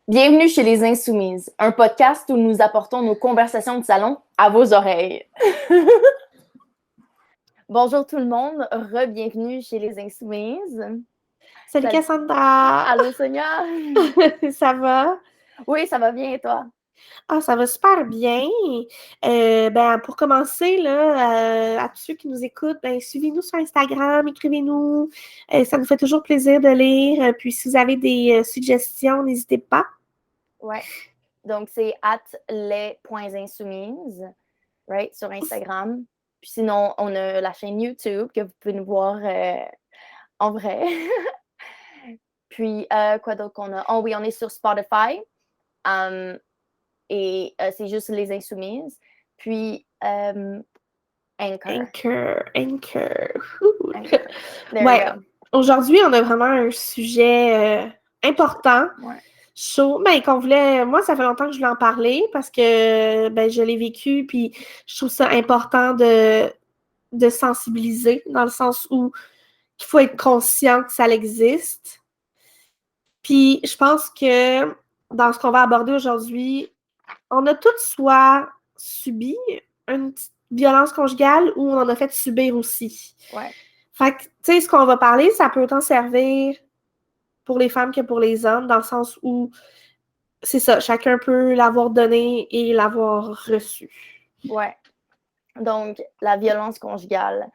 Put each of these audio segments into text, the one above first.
Bienvenue chez Les Insoumises, un podcast où nous apportons nos conversations de salon à vos oreilles. Bonjour tout le monde, re-bienvenue chez Les Insoumises. Salut Cassandra! Allô Sonia! Ça va? Oui, ça va bien et toi? Ah, ça va super bien. Pour commencer, là, à tous ceux qui nous écoutent, suivez-nous sur Instagram, écrivez-nous. Ça nous fait toujours plaisir de lire. Puis si vous avez des suggestions, n'hésitez pas. Ouais. Donc c'est @les.insoumises, right, sur Instagram. Puis sinon, on a la chaîne YouTube que vous pouvez nous voir en vrai. Puis quoi d'autre qu'on a? Oh oui, on est sur Spotify. Et c'est juste Les Insoumises. Puis Anchor. Anchor. Ouais. Aujourd'hui, on a vraiment un sujet important. Ouais. Chaud. Moi, ça fait longtemps que je voulais en parler parce que je l'ai vécu, puis je trouve ça important de sensibiliser, dans le sens où il faut être conscient que ça existe. Puis je pense que dans ce qu'on va aborder aujourd'hui, on a toutes soit subi une petite violence conjugale ou on en a fait subir aussi. Ouais. Fait que, tu sais, ce qu'on va parler, ça peut autant servir pour les femmes que pour les hommes, dans le sens où c'est ça, chacun peut l'avoir donné et l'avoir reçu. Ouais. Donc, la violence conjugale,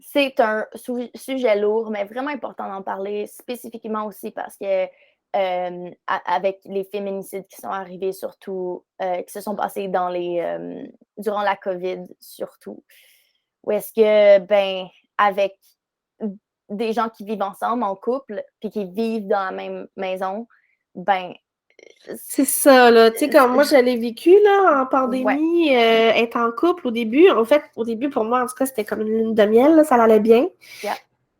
c'est un sujet lourd, mais vraiment important d'en parler, spécifiquement aussi parce que avec les féminicides qui sont arrivés surtout, qui se sont passés durant la COVID surtout, où est-ce que, avec des gens qui vivent ensemble en couple, puis qui vivent dans la même maison, c'est ça, là. Tu sais, comme moi, je l'ai vécu, là, en pandémie, être en couple au début. En fait, au début, pour moi, en tout cas, c'était comme une lune de miel, là, ça allait bien. Yeah.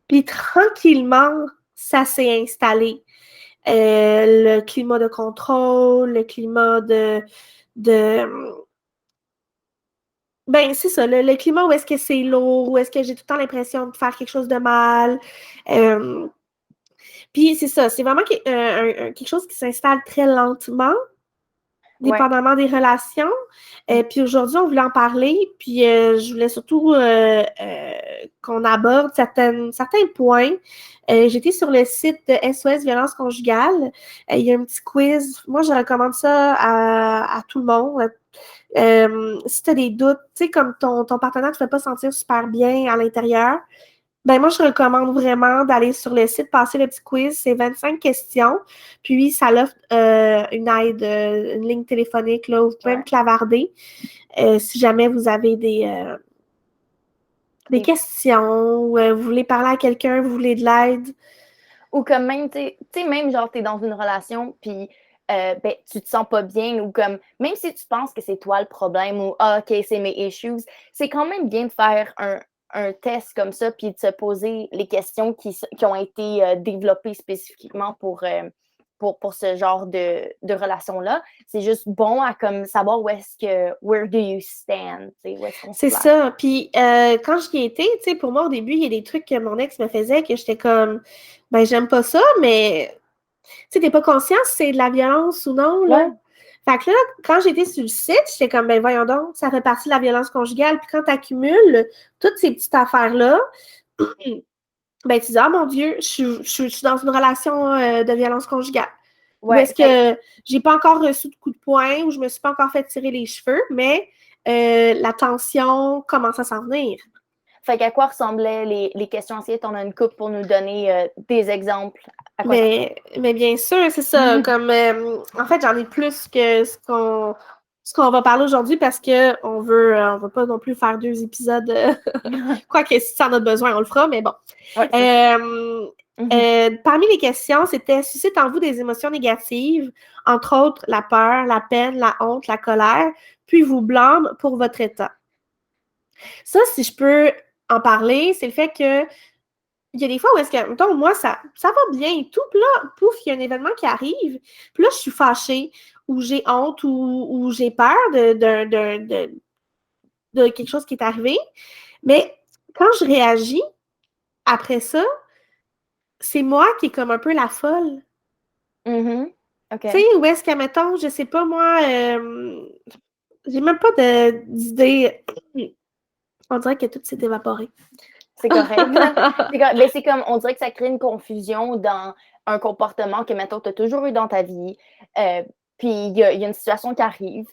Puis tranquillement, ça s'est installé. Le climat de contrôle, le climat c'est ça, le climat où est-ce que c'est lourd, où est-ce que j'ai tout le temps l'impression de faire quelque chose de mal. Puis c'est ça, c'est vraiment quelque chose qui s'installe très lentement, dépendamment des relations. Puis aujourd'hui, on voulait en parler, puis je voulais surtout qu'on aborde certains points. J'étais sur le site de SOS Violence Conjugale. Il y a un petit quiz. Moi, je recommande ça à tout le monde. Si tu as des doutes, tu sais, comme ton partenaire ne te fait pas sentir super bien à l'intérieur, moi, je recommande vraiment d'aller sur le site, passer le petit quiz. C'est 25 questions. Puis, ça offre une aide, une ligne téléphonique, là, où vous pouvez me clavarder si jamais vous avez des questions, ou vous voulez parler à quelqu'un, vous voulez de l'aide. Ou comme même, tu sais, même genre, t'es dans une relation, puis tu te sens pas bien, ou comme, même si tu penses que c'est toi le problème, ou OK, c'est mes issues, c'est quand même bien de faire un test comme ça, puis de se poser les questions qui ont été développées spécifiquement pour ce genre de relation-là. C'est juste bon à comme savoir where do you stand, où est-ce qu'on se C'est place. ça. Puis quand j'y étais, tu sais, pour moi, au début, il y a des trucs que mon ex me faisait que j'étais comme, j'aime pas ça, mais tu sais, t'es pas conscient si c'est de la violence ou non, là. Ouais. Fait que là, quand j'étais sur le site, j'étais comme, voyons donc, ça fait partie de la violence conjugale. Puis quand t'accumules toutes ces petites affaires-là, tu dis, ah mon Dieu, je suis dans une relation de violence conjugale. Ou est-ce que j'ai pas encore reçu de coup de poing ou je me suis pas encore fait tirer les cheveux, mais la tension commence à s'en venir. Fait qu'à quoi ressemblaient les questions assiette? On a une coupe pour nous donner des exemples. Mais bien sûr, c'est ça. Comme en fait, j'en ai plus que ce qu'on va parler aujourd'hui parce qu'on veut pas non plus faire 2 épisodes. Quoique si ça en a besoin, on le fera, mais bon. Ouais, Parmi les questions, c'était suscite en vous des émotions négatives, entre autres la peur, la peine, la honte, la colère, puis vous blâme pour votre état. Ça, si je peux en parler, c'est le fait que il y a des fois où est-ce que, mettons, moi, ça va bien et tout, puis là, pouf, il y a un événement qui arrive, puis là, je suis fâchée, ou j'ai honte, ou j'ai peur de quelque chose qui est arrivé, mais quand je réagis, après ça, c'est moi qui est comme un peu la folle. Mm-hmm. OK. Tu sais, où est-ce que, mettons, je sais pas, moi, j'ai même pas d'idée. On dirait que tout s'est évaporé. C'est correct. Mais c'est comme, on dirait que ça crée une confusion dans un comportement que, mettons, tu as toujours eu dans ta vie. Puis il y a une situation qui arrive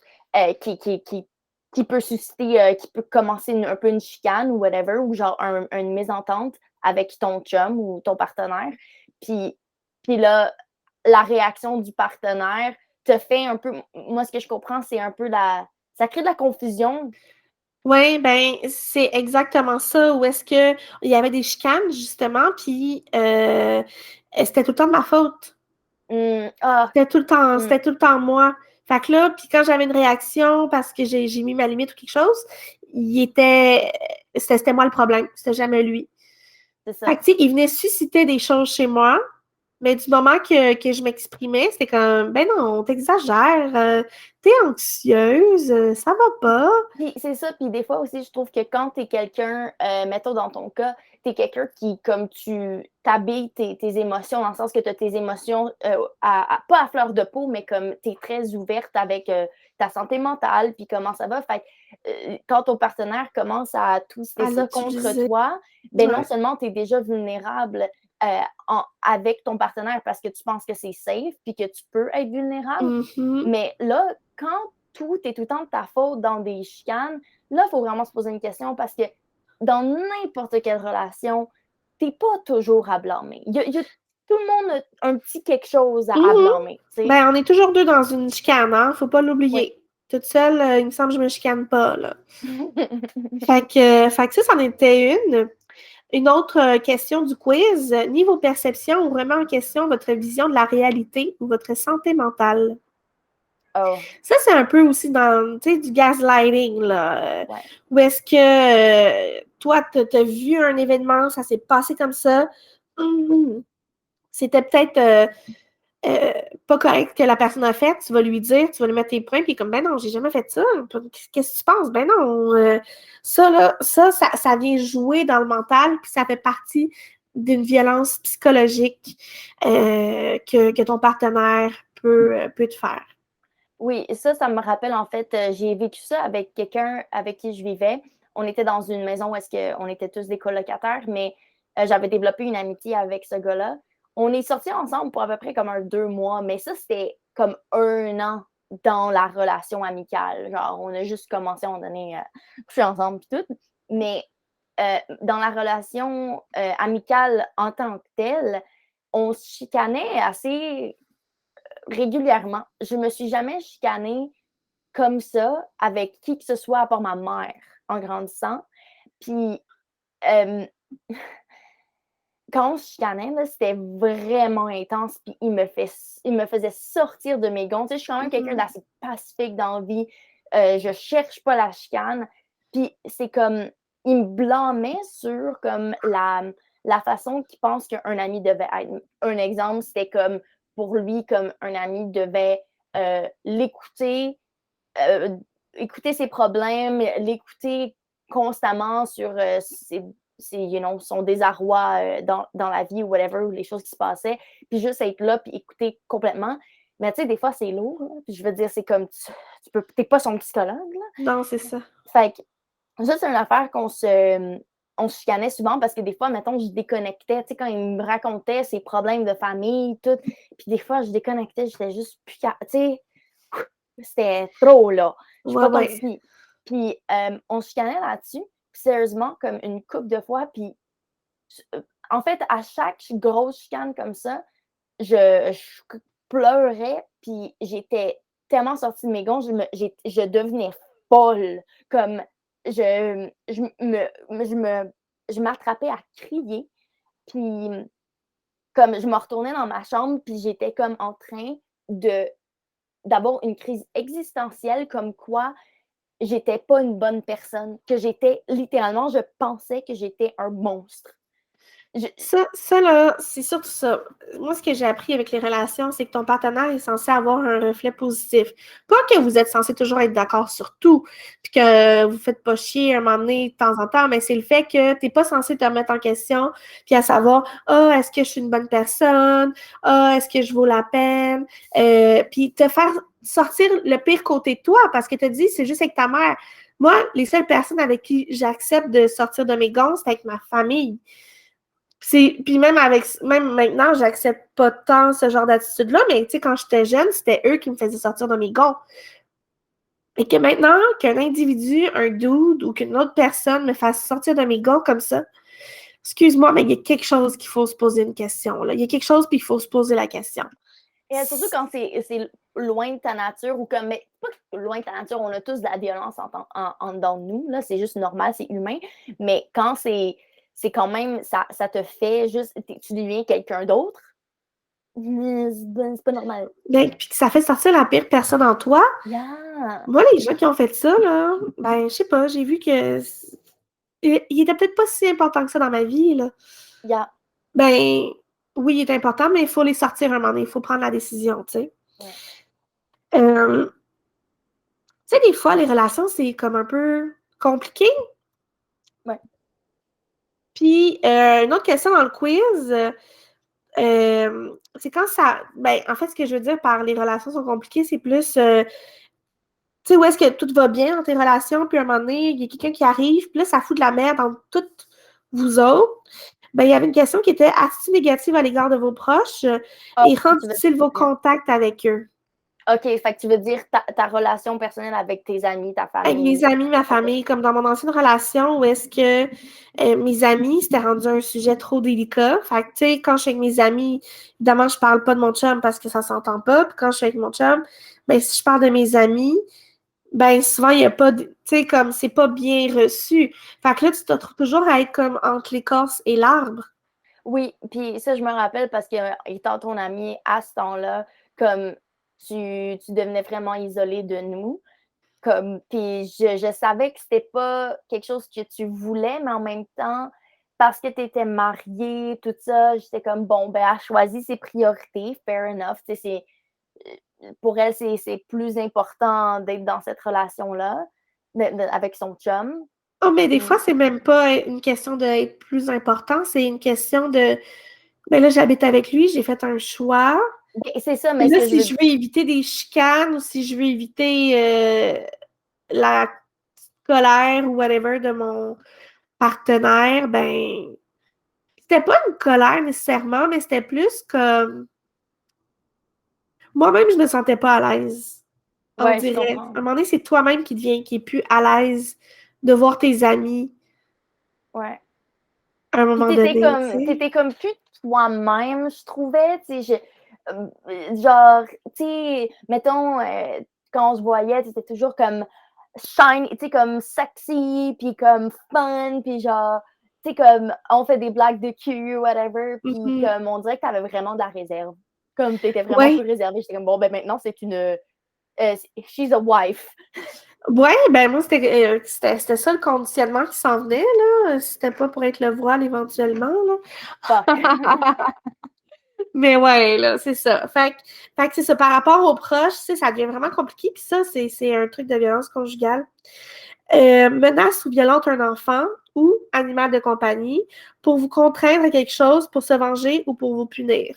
qui peut susciter, qui peut commencer un peu une chicane ou whatever, ou genre une mésentente avec ton chum ou ton partenaire. Puis là, la réaction du partenaire te fait un peu. Moi, ce que je comprends, c'est un peu ça crée de la confusion. Oui, ben c'est exactement ça. Où est-ce que il y avait des chicanes, justement, puis c'était tout le temps de ma faute. Ah, C'était tout le temps moi. Fait que là, puis quand j'avais une réaction parce que j'ai mis ma limite ou quelque chose, c'était moi le problème. C'était jamais lui. c'est Fait ça. que, tu sais, il venait susciter des choses chez moi, mais du moment que je m'exprimais, c'était comme, ben non, t'exagères, t'es anxieuse, ça va pas. Puis c'est ça, puis des fois aussi, je trouve que quand tu es quelqu'un, mettons dans ton cas, tu es quelqu'un qui, comme tu t'habilles tes émotions, dans le sens que tu as tes émotions, pas à fleur de peau, mais comme tu es très ouverte avec ta santé mentale, puis comment ça va. Fait que, quand ton partenaire commence à twister À ça contre l'utiliser. toi, ben non Ouais. seulement tu es déjà vulnérable avec ton partenaire parce que tu penses que c'est safe, puis que tu peux être vulnérable, Mhm. mais là, quand tout est tout le temps de ta faute dans des chicanes, là, il faut vraiment se poser une question parce que dans n'importe quelle relation, t'es pas toujours à blâmer. Tout le monde a un petit quelque chose à Mhm. blâmer, tu sais. Ben, on est toujours deux dans une chicane, hein? Faut pas Oui. l'oublier. Toute seule, il me semble que je me chicane pas, là. Fait que ça, c'en était une. Une autre question du quiz. Ni vos perceptions ou vraiment en question votre vision de la réalité ou votre santé mentale. Oh, Ça, c'est un peu aussi dans, tu sais, du gaslighting, là. ouais. Où est-ce que toi, t'as vu un événement, ça s'est passé comme ça. Hum, C'était peut-être euh, pas correct que la personne a fait. Tu vas lui dire, tu vas lui mettre tes points, puis comme, ben non, j'ai jamais fait ça. Qu'est-ce que tu penses? Ben non. Ça, là, ça vient jouer dans le mental, puis ça fait partie d'une violence psychologique que ton partenaire peut te faire. Oui, ça me rappelle en fait, j'ai vécu ça avec quelqu'un avec qui je vivais. On était dans une maison où est-ce qu'on était tous des colocataires, mais j'avais développé une amitié avec ce gars-là. On est sortis ensemble pour à peu près comme 2 mois, mais ça, c'était comme 1 an dans la relation amicale. Genre, on a juste commencé à un moment donné coucher ensemble et tout. Mais dans la relation amicale en tant que telle, on se chicanait assez régulièrement. Je me suis jamais chicanée comme ça avec qui que ce soit à part ma mère en grandissant. Puis quand on se chicanait, là, c'était vraiment intense. Puis il me faisait sortir de mes gonds. Tu sais, je suis quand même quelqu'un Mhm. d'assez pacifique dans la vie. Je cherche pas la chicane. Puis c'est comme, il me blâmait sur comme la façon qu'il pense qu'un ami devait être. Un exemple, c'était comme, pour lui, comme un ami devait l'écouter, euh, écouter ses problèmes, l'écouter constamment sur son désarroi dans la vie ou whatever, ou les choses qui se passaient, puis juste être là, puis écouter complètement. Mais tu sais, des fois, c'est lourd. Là. Puis je veux dire, c'est comme, t'es pas son psychologue. Là. Non, c'est ça. Fait que ça, c'est une affaire on se chicanait souvent parce que des fois, mettons, je déconnectais, tu sais, quand il me racontait ses problèmes de famille, tout, puis des fois, je déconnectais, j'étais juste plus tu sais, c'était trop, là. Je suis Ouais, pas ton ouais. psy. Puis, on se chicanait là-dessus, puis sérieusement, comme une couple de fois. Puis, en fait, à chaque grosse chicane comme ça, je pleurais, puis j'étais tellement sortie de mes gonds, je devenais folle. Comme, je m'attrapais à crier, puis comme je me retournais dans ma chambre, puis j'étais comme en train de d'abord une crise existentielle comme quoi j'étais pas une bonne personne, que j'étais littéralement, je pensais que j'étais un monstre. Ça, là, c'est surtout ça. Moi, ce que j'ai appris avec les relations, c'est que ton partenaire est censé avoir un reflet positif. Pas que vous êtes censé toujours être d'accord sur tout, puis que vous faites pas chier un moment donné de temps en temps, mais c'est le fait que t'es pas censé te remettre en question, puis à savoir, ah, est-ce que je suis une bonne personne? Ah, est-ce que je vaux la peine? Puis te faire sortir le pire côté de toi, parce que tu te dis, c'est juste avec ta mère. Moi, les seules personnes avec qui j'accepte de sortir de mes gonds, c'est avec ma famille. Puis même maintenant, j'accepte pas tant ce genre d'attitude-là, mais tu sais, quand j'étais jeune, c'était eux qui me faisaient sortir de mes gonds. Et que maintenant, qu'un individu, un dude ou qu'une autre personne me fasse sortir de mes gonds comme ça, excuse-moi, mais il y a quelque chose qu'il faut se poser une question. Là. Il y a quelque chose, puis il faut se poser la question. Et surtout quand c'est loin de ta nature ou comme, mais pas loin de ta nature, on a tous de la violence en dedans de nous, là, c'est juste normal, c'est humain, mais quand c'est quand même, ça te fait juste, tu deviens quelqu'un d'autre, c'est pas normal. Ben, puis que ça fait sortir la pire personne en toi. Yeah. Moi, les gens qui ont fait ça, là, ben, je sais pas, j'ai vu que il était peut-être pas si important que ça dans ma vie, là. Yeah. Ben, oui, il est important, mais il faut les sortir un moment donné. Il faut prendre la décision, tu sais. Ouais. Tu sais, des fois, les relations, c'est comme un peu compliqué. Ouais. Puis, une autre question dans le quiz, c'est quand ça... Ben, en fait, ce que je veux dire par les relations sont compliquées, c'est plus... tu sais, où est-ce que tout va bien dans tes relations, puis à un moment donné, il y a quelqu'un qui arrive, puis là, ça fout de la merde entre toutes vous autres. Ben, il y avait une question qui était attitude négative à l'égard de vos proches et rend difficile vos contacts avec eux. OK, fait que tu veux dire ta relation personnelle avec tes amis, ta famille. Avec mes amis, ma famille, comme dans mon ancienne relation où est-ce que mes amis, c'était rendu un sujet trop délicat. Fait que, tu sais, quand je suis avec mes amis, évidemment, je parle pas de mon chum parce que ça s'entend pas. Puis quand je suis avec mon chum, ben, si je parle de mes amis, ben, souvent, il y a pas de, tu sais, comme, c'est pas bien reçu. Fait que là, tu te retrouves toujours à être comme entre l'écorce et l'arbre. Oui, puis ça, je me rappelle parce que étant ton ami à ce temps-là, comme tu devenais vraiment isolé de nous. Comme, puis je savais que c'était pas quelque chose que tu voulais, mais en même temps, parce que tu étais mariée, tout ça, j'étais comme, bon, ben, elle choisit ses priorités, fair enough. Pour elle, c'est plus important d'être dans cette relation-là avec son chum. Oh, mais des fois, c'est même pas une question d'être plus important, c'est une question de, ben là, j'habite avec lui, j'ai fait un choix. C'est ça, Et mais ce là, que je si veux je veux éviter des chicanes ou si je veux éviter la colère ou whatever de mon partenaire, ben, c'était pas une colère nécessairement, mais c'était plus comme moi-même, je me sentais pas à l'aise. On ouais, je dirait. comprends. À un moment donné, c'est toi-même qui est plus à l'aise de voir tes amis Ouais. à un Puis moment donné, tu sais. t'étais comme plus toi-même, je trouvais, tu sais, genre, tu sais, mettons, quand on se voyait, tu étais toujours comme shine, tu sais, comme sexy, puis comme fun, puis genre, tu sais, comme on fait des blagues de cul, whatever, puis Mhm. comme on dirait que t'avais vraiment de la réserve. Comme t'étais vraiment plus Ouais. réservée, j'étais comme, bon, ben maintenant, c'est une, she's a wife. Ouais, ben moi, c'était ça le conditionnement qui s'en venait, là. C'était pas pour être le voile éventuellement, là. Fuck. Mais ouais, là, c'est ça. Fait que c'est ça. Par rapport aux proches, tu sais, ça devient vraiment compliqué. Puis ça, c'est un truc de violence conjugale. Menace ou violente un enfant ou animal de compagnie pour vous contraindre à quelque chose, pour se venger ou pour vous punir.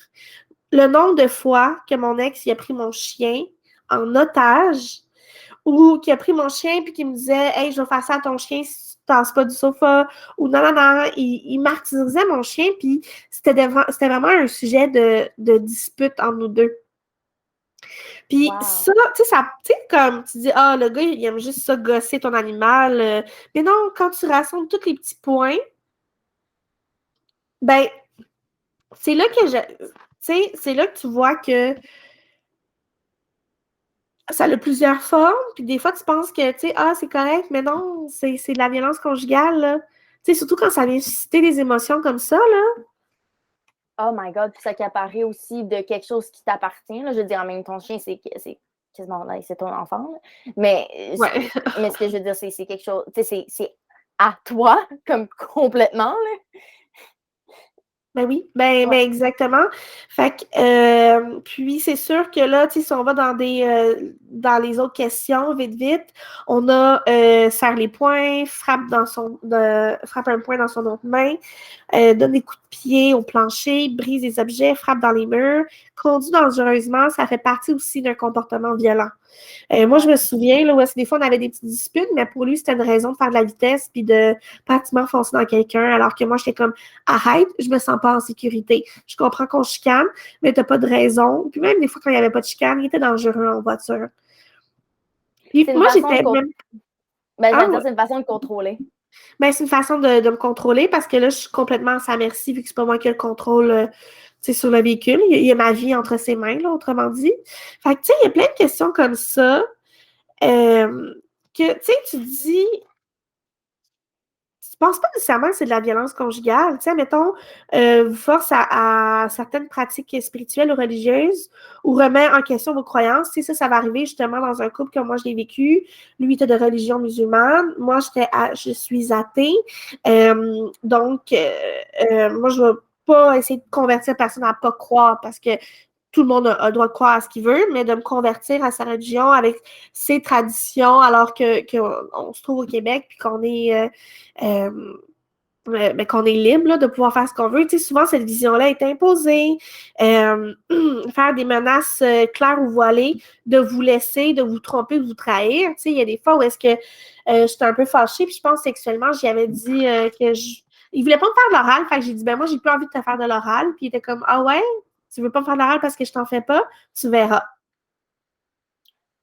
Le nombre de fois que mon ex il a pris mon chien en otage ou qui a pris mon chien puis qui me disait Hey, je vais faire ça à ton chien si tu ne tasses pas du sofa ou non, non, non. Il martyrisait mon chien puis c'était vraiment un sujet de dispute entre nous deux. Puis Wow. ça, tu sais, comme tu dis, ah, le gars, il aime juste ça, gosser ton animal. Mais non, quand tu rassembles tous les petits points, ben, c'est là que tu sais, c'est là que tu vois que ça a plusieurs formes, puis des fois, tu penses que, tu sais, ah, c'est correct, mais non, c'est de la violence conjugale, là. Tu sais, surtout quand ça vient susciter des émotions comme ça, là. Oh my God, puis ça qui apparaît aussi de quelque chose qui t'appartient. Là. Je veux dire, en même ton chien, c'est quasiment là, c'est ton enfant. Là. Mais, Ouais. mais ce que je veux dire, c'est quelque chose, tu sais, c'est à toi, comme complètement. Là. Ben oui, Ouais. exactement. Fait que, puis c'est sûr que là, tu sais, si on va dans les autres questions, vite, vite, on a serre les poings, frappe un poing dans son autre main, donne des coups de pied au plancher, brise des objets, frappe dans les murs, conduit dangereusement, ça fait partie aussi d'un comportement violent. Moi, je Ouais. me souviens, là, où est-ce que des fois, on avait des petites disputes, mais pour lui, c'était une raison de faire de la vitesse puis de pratiquement foncer dans quelqu'un, alors que moi, j'étais comme, arrête, je me sens pas en sécurité. Je comprends qu'on chicane, mais t'as pas de raison. Puis même des fois, quand il y avait pas de chicane, il était dangereux en voiture. Puis C'est une moi, façon de j'étais même... ben, Ah, j'allais dire, ouais. c'est une façon de contrôler. Ben, c'est une façon de me contrôler parce que là, je suis complètement à sa merci vu que c'est pas moi qui ai le contrôle sur le véhicule. Il y a ma vie entre ses mains, là, autrement dit. Fait que, tu sais, il y a plein de questions comme ça. Que, tu sais, tu dis, je pense pas nécessairement que c'est de la violence conjugale. Tu sais, mettons, vous force à certaines pratiques spirituelles ou religieuses ou remet en question vos croyances. Tu sais, ça va arriver justement dans un couple comme moi, je l'ai vécu. Lui était de religion musulmane. Moi, je suis athée. Moi, je vais pas essayer de convertir personne à pas croire parce que tout le monde a le droit de croire à ce qu'il veut, mais de me convertir à sa religion avec ses traditions alors qu'on se trouve au Québec puis qu'on est libre là, de pouvoir faire ce qu'on veut. Tu sais, souvent, cette vision-là est imposée. Faire des menaces claires ou voilées, de vous laisser, de vous tromper, de vous trahir. Tu sais, il y a des fois où est-ce que j'étais un peu fâchée, puis je pense sexuellement, j'y avais dit il voulait pas me faire de l'oral, fait que j'ai dit, ben moi, j'ai plus envie de te faire de l'oral. Puis il était comme, ah ouais, tu veux pas me faire de l'oral parce que je t'en fais pas? Tu verras.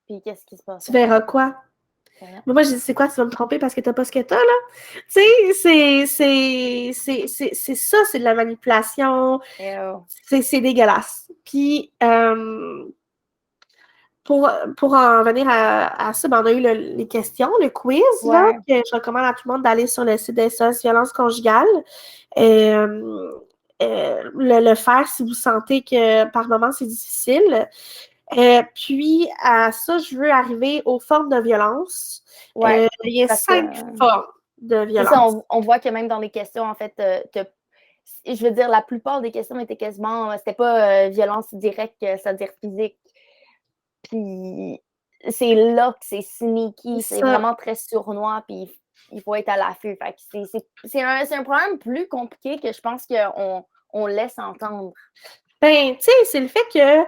Puis qu'est-ce qui se Tu passait? verras quoi? Voyons. Mais moi, j'ai dit, c'est quoi, tu vas me tromper parce que t'as pas ce que t'as, là? Tu sais, c'est ça, c'est de la manipulation. Ew. C'est dégueulasse. Puis, pour en venir à ça, ben, on a eu les questions, le quiz, là, Ouais. que je recommande à tout le monde d'aller sur le site de SOS Violence Conjugale. Euh, le faire si vous sentez que par moment c'est difficile. Puis, à ça, je veux arriver aux formes de violence. Ouais. Il y a Parce que 5 formes de c'est ça, violence. on voit que même dans les questions, en fait, je veux dire, la plupart des questions étaient quasiment, c'était pas violence directe, c'est-à-dire physique. Puis c'est là que c'est sneaky, C'est c'est ça. vraiment très sournois, puis il faut être à l'affût. Fait que c'est un problème plus compliqué que je pense qu'on laisse entendre. Ben, tu sais, c'est le fait que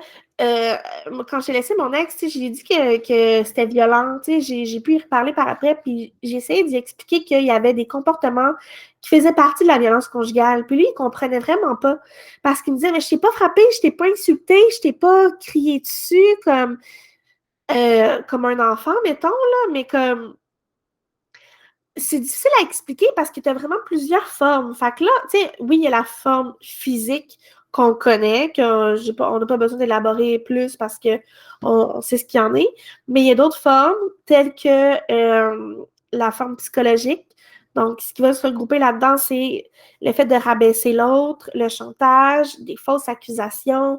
quand j'ai laissé mon ex, tu sais, j'ai dit que c'était violent, tu sais, j'ai pu y reparler par après, puis j'ai essayé d'y expliquer qu'il y avait des comportements qui faisaient partie de la violence conjugale. Puis lui, il comprenait vraiment pas. Parce qu'il me disait, mais je t'ai pas frappé, je t'ai pas insulté, je t'ai pas crié dessus comme un enfant, mettons, là, mais comme c'est difficile à expliquer parce que tu as vraiment plusieurs formes. Fait que là, tu sais, oui, il y a la forme physique qu'on connaît, on n'a pas besoin d'élaborer plus parce qu'on sait ce qu'il y en est, mais il y a d'autres formes telles que la forme psychologique. Donc, ce qui va se regrouper là-dedans, c'est le fait de rabaisser l'autre, le chantage, des fausses accusations,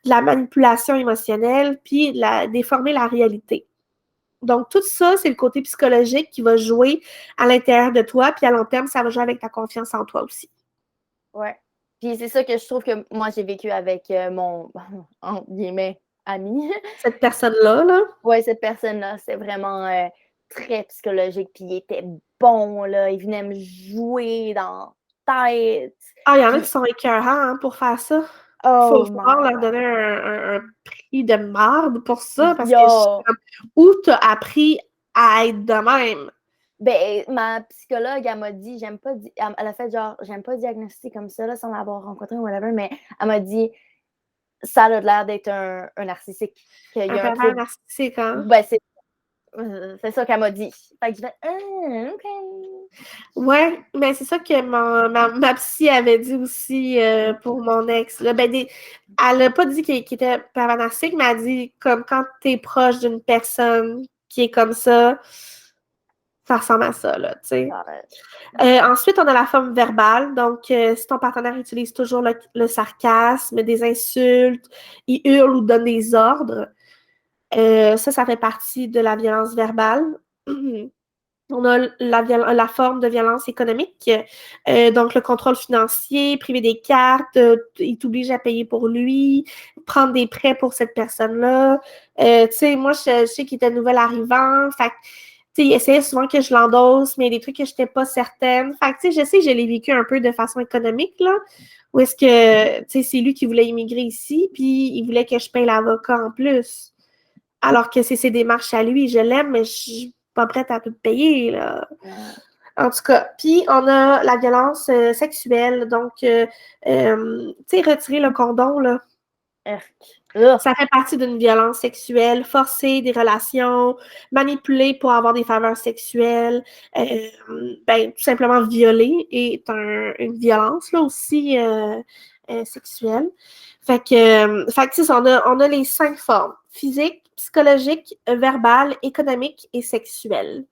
de la manipulation émotionnelle, puis déformer la réalité. Donc, tout ça, c'est le côté psychologique qui va jouer à l'intérieur de toi, puis à long terme, ça va jouer avec ta confiance en toi aussi. Ouais. Puis c'est ça que je trouve que moi, j'ai vécu avec mon, entre guillemets, ami. Cette personne-là, là. Ouais, cette personne-là, c'est vraiment très psychologique. Puis il était bon, là. Il venait me jouer dans la tête. Ah, il y en a qui Puis, sont écœurants hein, pour faire ça. Faut oh falloir my leur donner God. un prix de marde pour ça, parce que Yo! où t'as appris à être de même? Ben, ma psychologue, elle m'a dit, j'aime pas, elle a fait genre, j'aime pas diagnostiquer comme ça, là, sans l'avoir rencontré ou whatever, mais elle m'a dit, ça a l'air d'être un narcissique, qu'il y Un a un pervers trouble. narcissique, hein? Ben, c'est ça qu'elle m'a dit. Fait que je fais, OK. Ouais, mais c'est ça que ma psy avait dit aussi pour mon ex. Là. Elle n'a pas dit qu'il était pervers narcissique, mais elle a dit comme quand tu es proche d'une personne qui est comme ça ressemble à ça, là, tu sais. Got it. Ensuite, on a la forme verbale. Donc, si ton partenaire utilise toujours le sarcasme, des insultes, il hurle ou donne des ordres, ça fait partie de la violence verbale. On a la forme de violence économique, donc le contrôle financier, priver des cartes, il t'oblige à payer pour lui, prendre des prêts pour cette personne-là. Tu sais, moi, je sais qu'il était nouvel arrivant, fait que, tu sais, il essayait souvent que je l'endosse, mais il y a des trucs que je n'étais pas certaine. Fait que, tu sais, je sais que je l'ai vécu un peu de façon économique, là, où est-ce que, tu sais, c'est lui qui voulait immigrer ici, puis il voulait que je paye l'avocat en plus. Alors que c'est ses démarches à lui. Je l'aime, mais je suis pas prête à tout payer, là. En tout cas, puis on a la violence sexuelle. Donc, tu sais, retirer le condom, là, ça fait partie d'une violence sexuelle, forcer des relations, manipuler pour avoir des faveurs sexuelles, ben, tout simplement violer est une violence, là, aussi sexuelle. Fait que c'est ça, on a les 5 formes: physique, psychologique, verbale, économique et sexuelle.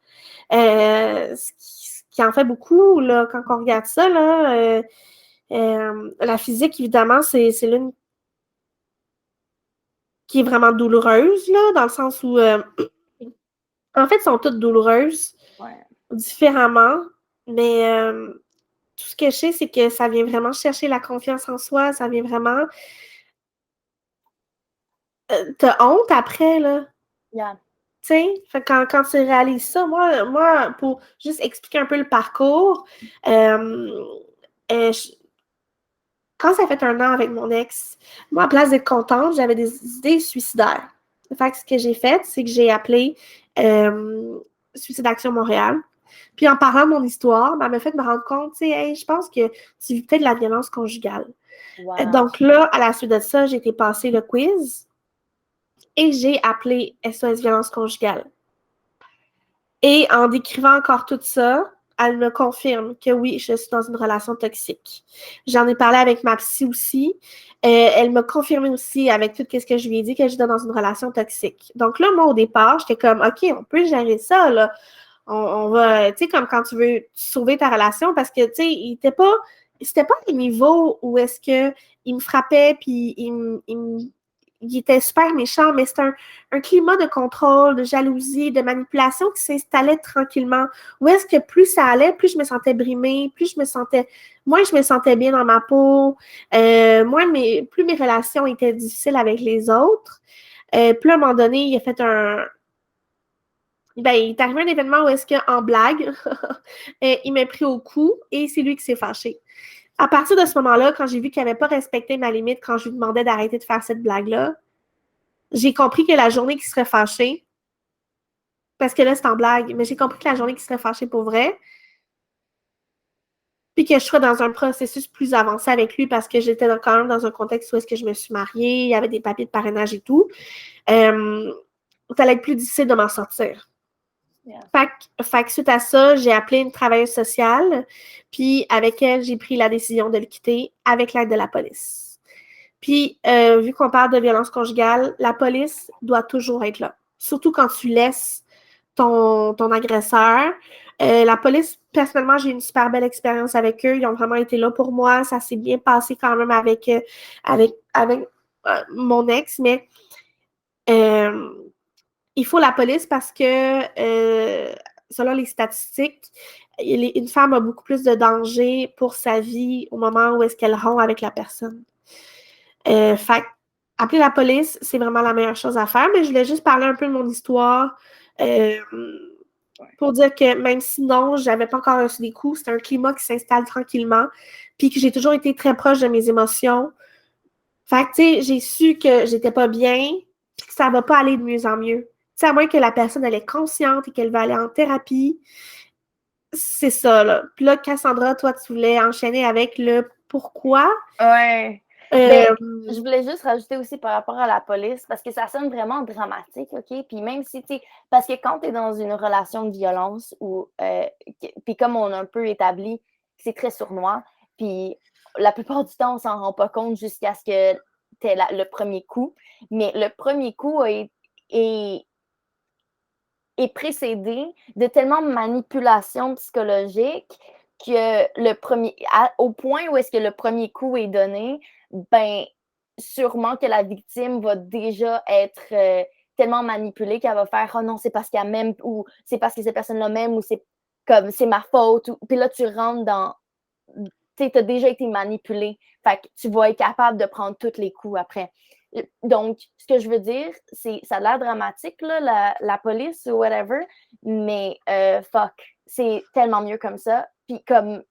Ce qui en fait beaucoup, là, quand on regarde ça, là, la physique, évidemment, c'est l'une qui est vraiment douloureuse, là, dans le sens où, en fait, sont toutes douloureuses, différemment, mais tout ce que je sais, c'est que ça vient vraiment chercher la confiance en soi, ça vient vraiment... t'as honte après, là. Yeah. Tu sais, quand tu réalises ça, moi, pour juste expliquer un peu le parcours, quand ça fait 1 an avec mon ex, moi, à place d'être contente, j'avais des idées suicidaires. Fait que ce que j'ai fait, c'est que j'ai appelé Suicide Action Montréal. Puis en parlant de mon histoire, ben, elle m'a fait me rendre compte, tu sais, hey, je pense que tu vis peut-être de la violence conjugale. Wow. Donc là, à la suite de ça, j'ai été passer le quiz et j'ai appelé SOS Violence Conjugale. Et en décrivant encore tout ça, elle me confirme que oui, je suis dans une relation toxique. J'en ai parlé avec ma psy aussi. Elle m'a confirmé aussi avec tout ce que je lui ai dit que j'étais dans une relation toxique. Donc là, moi, au départ, j'étais comme, OK, on peut gérer ça, là. On va, tu sais, comme quand tu veux sauver ta relation, parce que, tu sais, c'était pas un niveau où est-ce que il me frappait, puis il était super méchant, mais c'était un climat de contrôle, de jalousie, de manipulation qui s'installait tranquillement. Où est-ce que plus ça allait, plus je me sentais brimée, moins je me sentais bien dans ma peau, plus mes relations étaient difficiles avec les autres. Puis à un moment donné, il a fait ben, il est arrivé un événement où est-ce qu'en blague, il m'a pris au cou et c'est lui qui s'est fâché. À partir de ce moment-là, quand j'ai vu qu'il n'avait pas respecté ma limite quand je lui demandais d'arrêter de faire cette blague-là, j'ai compris que la journée qu'il serait fâché, parce que là, c'est en blague, mais j'ai compris que la journée qu'il serait fâché pour vrai, puis que je serais dans un processus plus avancé avec lui parce que j'étais quand même dans un contexte où est-ce que je me suis mariée, il y avait des papiers de parrainage et tout, ça allait être plus difficile de m'en sortir. Yeah. Fait que suite à ça, j'ai appelé une travailleuse sociale, puis avec elle, j'ai pris la décision de le quitter avec l'aide de la police. Puis, vu qu'on parle de violence conjugale, la police doit toujours être là. Surtout quand tu laisses ton agresseur. La police, personnellement, j'ai une super belle expérience avec eux. Ils ont vraiment été là pour moi. Ça s'est bien passé quand même avec mon ex, mais il faut la police parce que, selon les statistiques, une femme a beaucoup plus de danger pour sa vie au moment où est-ce qu'elle rompt avec la personne. Fait appeler la police, c'est vraiment la meilleure chose à faire, mais je voulais juste parler un peu de mon histoire pour dire que même si non, j'avais pas encore reçu des coups, c'est un climat qui s'installe tranquillement, puis que j'ai toujours été très proche de mes émotions. Fait que, tu sais, j'ai su que j'étais pas bien, puis que ça va pas aller de mieux en mieux. Tu sais, à moins que la personne, elle est consciente et qu'elle va aller en thérapie, c'est ça, là. Puis là, Cassandra, toi, tu voulais enchaîner avec le pourquoi. Ouais. Ben, je voulais juste rajouter aussi par rapport à la police, parce que ça sonne vraiment dramatique, OK? Puis même si, tu sais, parce que quand tu es dans une relation de violence, puis comme on a un peu établi, c'est très sournois, puis la plupart du temps, on s'en rend pas compte jusqu'à ce que tu aies le premier coup. Mais le premier coup est précédé de tellement de manipulation psychologique au point où est-ce que le premier coup est donné, ben sûrement que la victime va déjà être tellement manipulée qu'elle va faire « Oh non, c'est parce qu'elle m'aime » ou « C'est parce que cette personne-là m'aime » ou « C'est comme c'est ma faute » ou puis là, tu rentres dans tu sais, t'as déjà été manipulé. Fait que tu vas être capable de prendre tous les coups après. Donc, ce que je veux dire, c'est ça a l'air dramatique, là, la police ou whatever, mais fuck, c'est tellement mieux comme ça. Puis comme,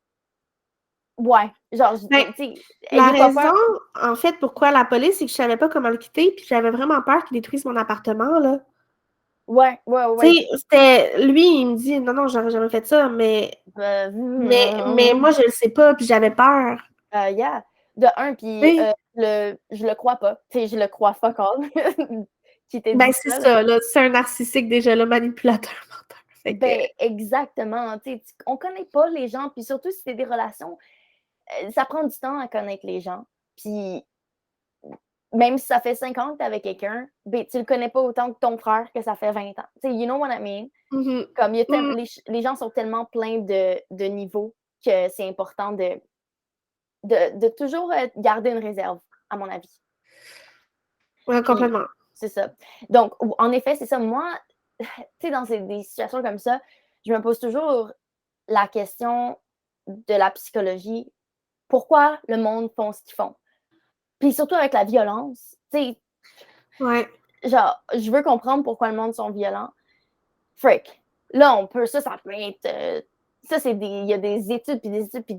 ouais, genre, Ben, tu sais, la ayez pas raison, peur. en fait, pourquoi la police, c'est que je savais pas comment le quitter, puis j'avais vraiment peur qu'il détruise mon appartement, là. Ouais, ouais, Tu ouais. sais, c'était... Lui, il me dit, non, non, j'aurais jamais fait ça, mais moi, je le sais pas, puis j'avais peur. Yeah. De un, puis Oui. je le crois pas. Tu sais, je le crois fuck all. Qui t'a Ben, dit c'est ça, là. ça, là. C'est un narcissique, déjà, là, manipulateur, menteur. Fait que... Ben, exactement. Tu sais, on connaît pas les gens, puis surtout si c'est des relations, ça prend du temps à connaître les gens. Puis même si ça fait 5 ans que tu es avec quelqu'un, ben, tu le connais pas autant que ton frère que ça fait 20 ans. Tu sais, you know what I mean? Mhm. Comme Mhm. les gens sont tellement pleins de niveaux que c'est important de toujours garder une réserve, à mon avis. Ouais, Puis, complètement. c'est ça. Donc, en effet, c'est ça. Moi, tu sais, dans des situations comme ça, je me pose toujours la question de la psychologie. Pourquoi le monde font ce qu'ils font? Puis surtout avec la violence, tu sais, Ouais. genre, je veux comprendre pourquoi le monde sont violents. Frick. Là, ça peut être. Ça, il y a des études, puis des études, puis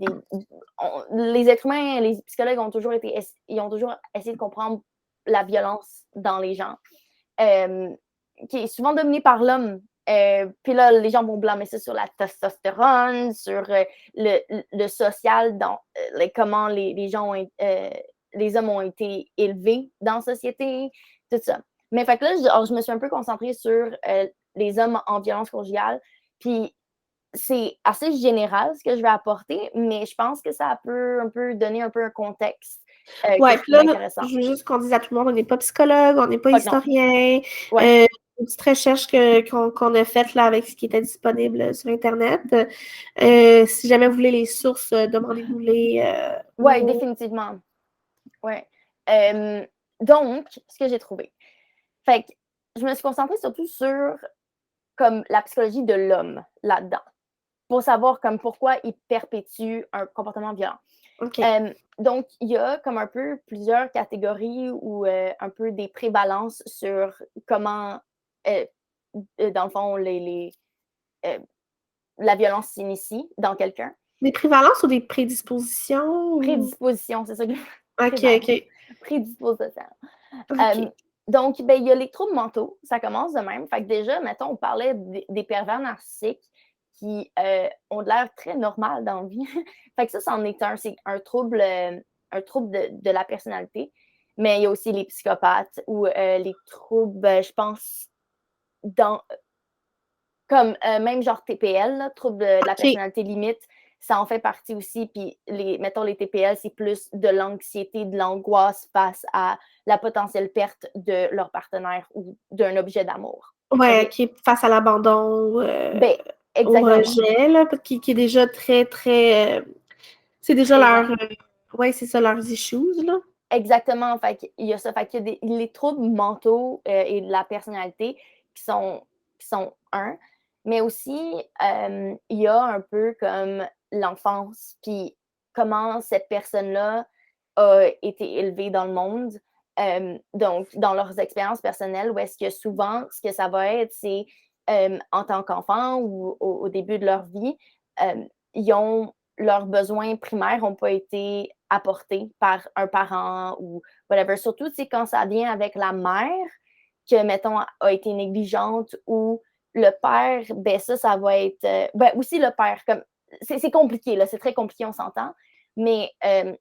les êtres humains, les psychologues ils ont toujours essayé de comprendre la violence dans les gens, qui est souvent dominée par l'homme. Puis là, les gens vont blâmer ça sur la testostérone, sur le social, dans comment les gens les hommes ont été élevés dans la société, tout ça. Mais fait que là, je me suis un peu concentrée sur les hommes en violence conjugale. Puis c'est assez général ce que je vais apporter, mais je pense que ça peut un peu donner un peu un contexte que Ouais, je puis trouve là, intéressant. je veux juste qu'on dise à tout le monde, on n'est pas psychologue, on n'est pas Fait que non. historien. Ouais. Une petite recherche qu'on a faite là avec ce qui était disponible sur Internet. Si jamais vous voulez les sources, demandez-nous-les. Ouais, définitivement. Ouais. Donc, ce que j'ai trouvé. Fait que je me suis concentrée surtout sur comme la psychologie de l'homme là-dedans, pour savoir comme pourquoi il perpétue un comportement violent. OK. Donc, il y a comme un peu plusieurs catégories ou un peu des prévalences sur comment, dans le fond, la violence s'initie dans quelqu'un. Des prévalences ou des prédispositions? Prédisposition, c'est ça que OK, prévalence. OK. Prédisposition. OK. Donc, ben, il y a les troubles mentaux, ça commence de même. Fait que déjà, mettons, on parlait des pervers narcissiques qui ont de l'air très normal dans la vie. Fait que ça, c'en est un. C'est un trouble de la personnalité. Mais il y a aussi les psychopathes ou les troubles, je pense, dans comme même genre TPL, là, trouble de la OK. personnalité limite, ça en fait partie aussi. Puis, mettons, les TPL, c'est plus de l'anxiété, de l'angoisse face à la potentielle perte de leur partenaire ou d'un objet d'amour. Ouais, OK? OK. Face à l'abandon, Ben, au exactement. rejet, là, qui est déjà très, très. C'est déjà Présent. leur. Ouais, c'est ça, leurs issues, là. Exactement. Fait qu'il y a ça. Fait qu'il y a les troubles mentaux et de la personnalité qui sont un. Mais aussi, il y a un peu comme l'enfance, puis comment cette personne-là a été élevée dans le monde. Donc, dans leurs expériences personnelles, où est-ce que souvent, ce que ça va être, c'est en tant qu'enfant ou au début de leur vie, ils ont leurs besoins primaires n'ont pas été apportés par un parent ou whatever. Surtout, c'est quand ça vient avec la mère que, mettons, a été négligente ou le père, ben ça va être... ben aussi le père, comme c'est compliqué, là, c'est très compliqué, on s'entend. Mais